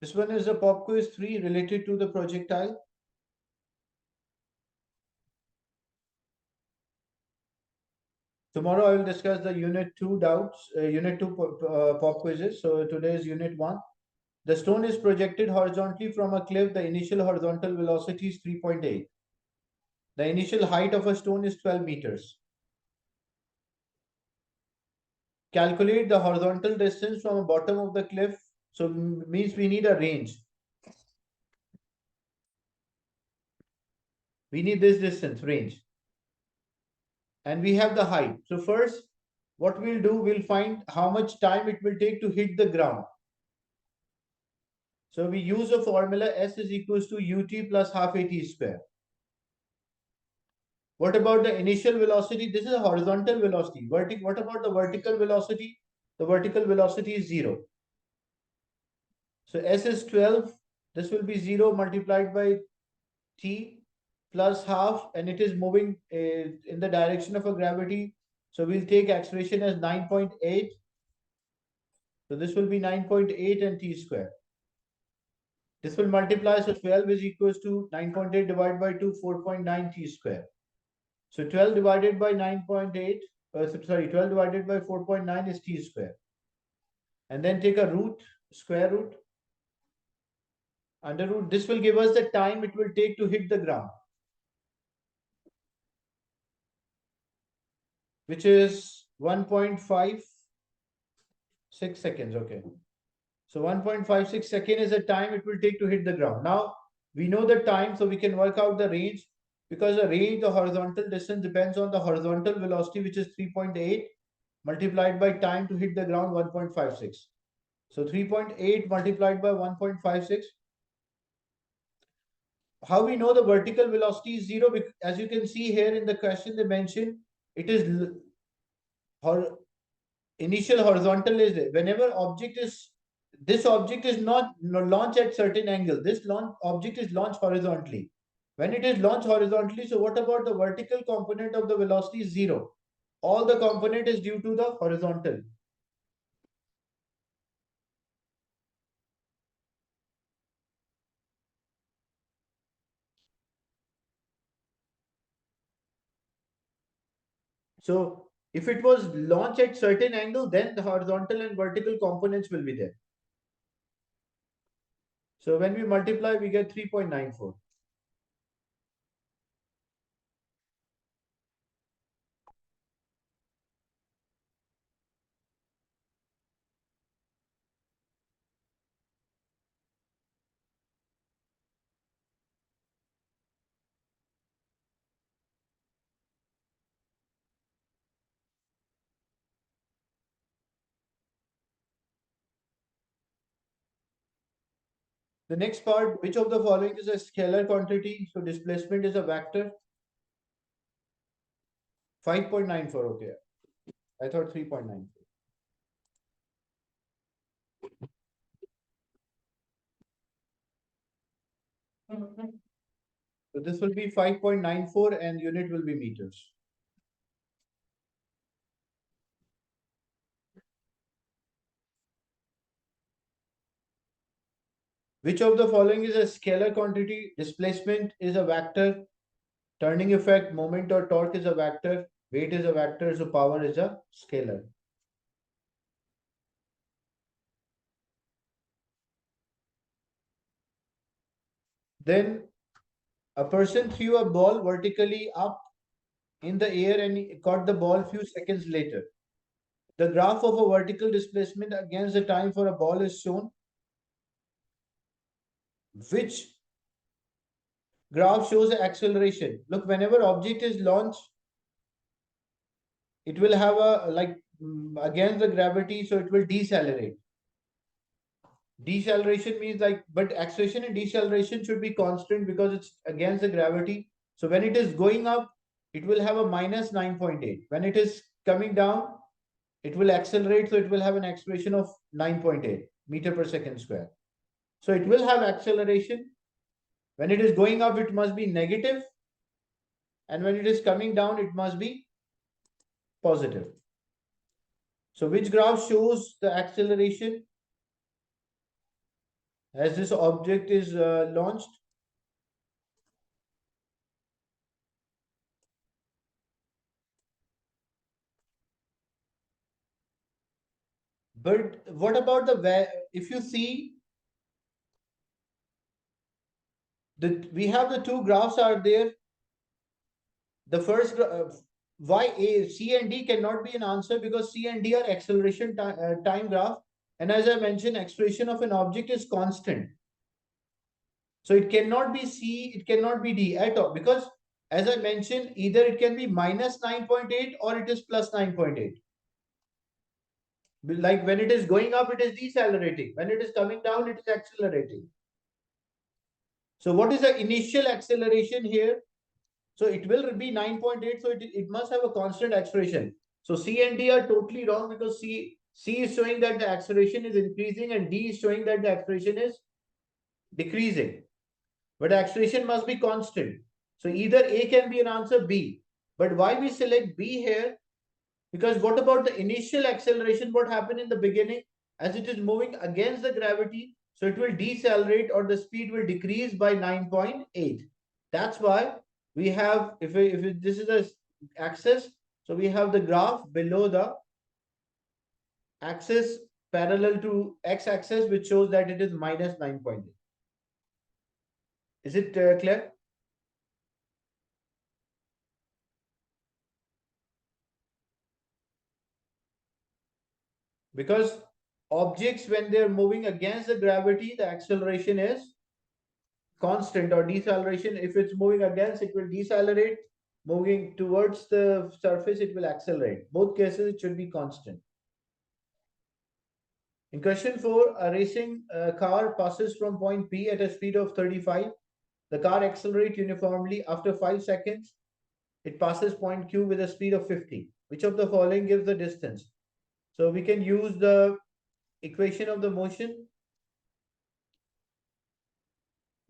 This one is a pop quiz 3 related to the projectile. Tomorrow I will discuss the unit 2 doubts, unit 2 pop quizzes. So today is unit 1. The stone is projected horizontally from a cliff. The initial horizontal velocity is 3.8. The initial height of a stone is 12 meters. Calculate the horizontal distance from the bottom of the cliff. So means we need a range. We need this distance range. And we have the height. So first, what we'll do, we'll find how much time it will take to hit the ground. So we use a formula S is equals to ut plus half at square. What about the initial velocity? This is a horizontal velocity. What about the vertical velocity? The vertical velocity is 0. So S is 12. This will be 0 multiplied by t plus half, and it is moving in the direction of a gravity. So we'll take acceleration as 9.8. So this will be 9.8 and t square. This will multiply. So 12 is equals to 9.8 divided by 2, 4.9 t square. So 12 divided by 9.8, 12 divided by 4.9 is t square. And then take a root, square root, under root. This will give us the time it will take to hit the ground, which is 1.56 seconds. Okay. So 1.56 second is the time it will take to hit the ground. Now we know the time, so we can work out the range, because the range, the horizontal distance depends on the horizontal velocity, which is 3.8 multiplied by time to hit the ground, 1.56. So 3.8 multiplied by 1.56. How we know the vertical velocity is 0? As you can see here in the question, they mentioned it is initial horizontal is there. Whenever this object is not launched at certain angle. This object is launched horizontally. When it is launched horizontally, so what about the vertical component of the velocity is 0? All the component is due to the horizontal. So if it was launched at certain angle, then the horizontal and vertical components will be there. So when we multiply, we get 3.94. The next part, which of the following is a scalar quantity? So displacement is a vector. 5.94, okay. I thought 3.94. So this will be 5.94 and unit will be meters. Which of the following is a scalar quantity? Displacement is a vector. Turning effect, moment or torque is a vector. Weight is a vector. So power is a scalar. Then a person threw a ball vertically up in the air and caught the ball few seconds later. The graph of a vertical displacement against the time for a ball is shown. Which graph shows the acceleration? Look, whenever object is launched, it will have a against the gravity, so it will decelerate. Deceleration means but acceleration and deceleration should be constant because it's against the gravity. So when it is going up, it will have a minus 9.8. When it is coming down, it will accelerate, so it will have an acceleration of 9.8 meter per second square. So it will have acceleration. When it is going up, it must be negative, and when it is coming down, it must be positive. So which graph shows the acceleration? as this object is launched. But what about if you see that we have the two graphs are there. The first why A, C and D cannot be an answer because C and D are acceleration time graph. And as I mentioned, acceleration of an object is constant. So it cannot be C, it cannot be D at all because as I mentioned, either it can be minus 9.8 or it is plus 9.8. Like when it is going up, it is decelerating. When it is coming down, it is accelerating. So what is the initial acceleration here? So it will be 9.8. So it must have a constant acceleration. So C and D are totally wrong because C is showing that the acceleration is increasing and D is showing that the acceleration is decreasing. But acceleration must be constant. So either A can be an answer, B. But why we select B here? Because what about the initial acceleration? What happened in the beginning? As it is moving against the gravity, so it will decelerate or the speed will decrease by 9.8. That's why we have, if this is the axis, so we have the graph below the axis parallel to x-axis, which shows that it is minus 9.8. Is it clear? Because objects, when they're moving against the gravity, the acceleration is constant, or deceleration, if it's moving against, it will decelerate. Moving towards the surface, it will accelerate. Both cases, it should be constant. In question 4, a racing car passes from point P at a speed of 35. The car accelerates uniformly. After 5 seconds, it passes point Q with a speed of 50. Which of the following gives the distance? So we can use the equation of the motion.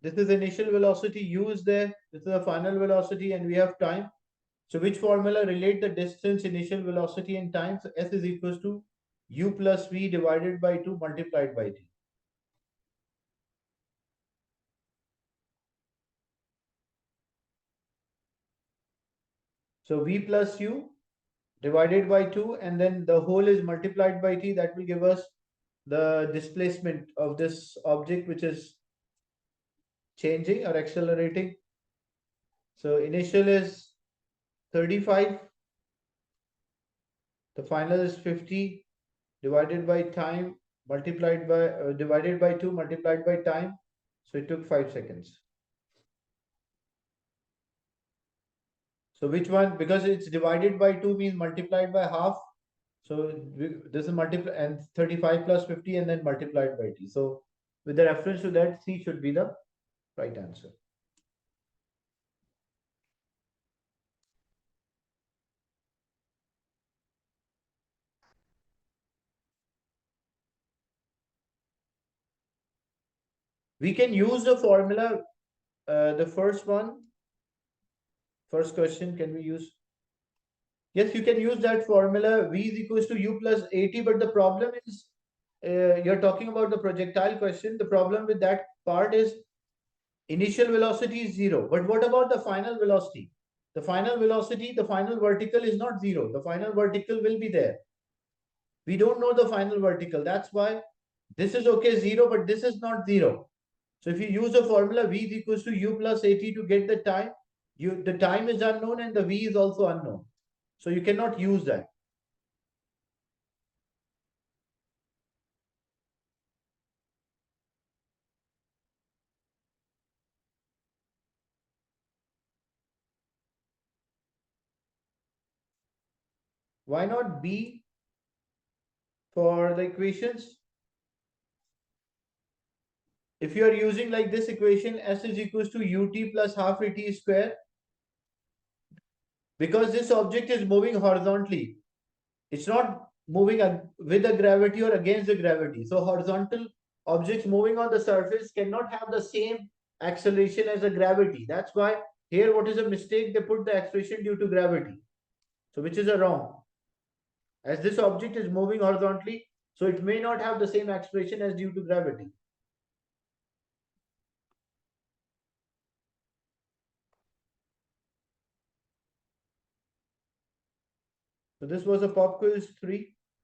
This is initial velocity used there. This is the final velocity, and we have time. So which formula relate the distance, initial velocity, and time? So S is equals to U plus V divided by 2 multiplied by T. So V plus U divided by 2, and then the whole is multiplied by T. That will give us the displacement of this object, which is changing or accelerating. So initial is 35. The final is 50 divided by time multiplied by divided by 2 multiplied by time. So it took 5 seconds. So which one? Because it's divided by 2 means multiplied by half. So this is multiply and 35 plus 50 and then multiplied by T. So with the reference to that, C should be the right answer. We can use the formula, the first one, first question, can we use? Yes, you can use that formula. V is equals to U plus AT, but the problem is, you're talking about the projectile question. The problem with that part is initial velocity is 0. But what about the final velocity? The final velocity, the final vertical is not 0. The final vertical will be there. We don't know the final vertical. That's why this is okay, 0, but this is not 0. So if you use the formula V is equals to U plus AT to get the time, the time is unknown and the V is also unknown. So you cannot use that. Why not B for the equations? If you are using like this equation, S is equals to ut plus half at square, because this object is moving horizontally. It's not moving with the gravity or against the gravity. So horizontal objects moving on the surface cannot have the same acceleration as the gravity. That's why here what is a mistake? They put the acceleration due to gravity. So which is a wrong. As this object is moving horizontally, so it may not have the same acceleration as due to gravity. So this was a pop quiz 3.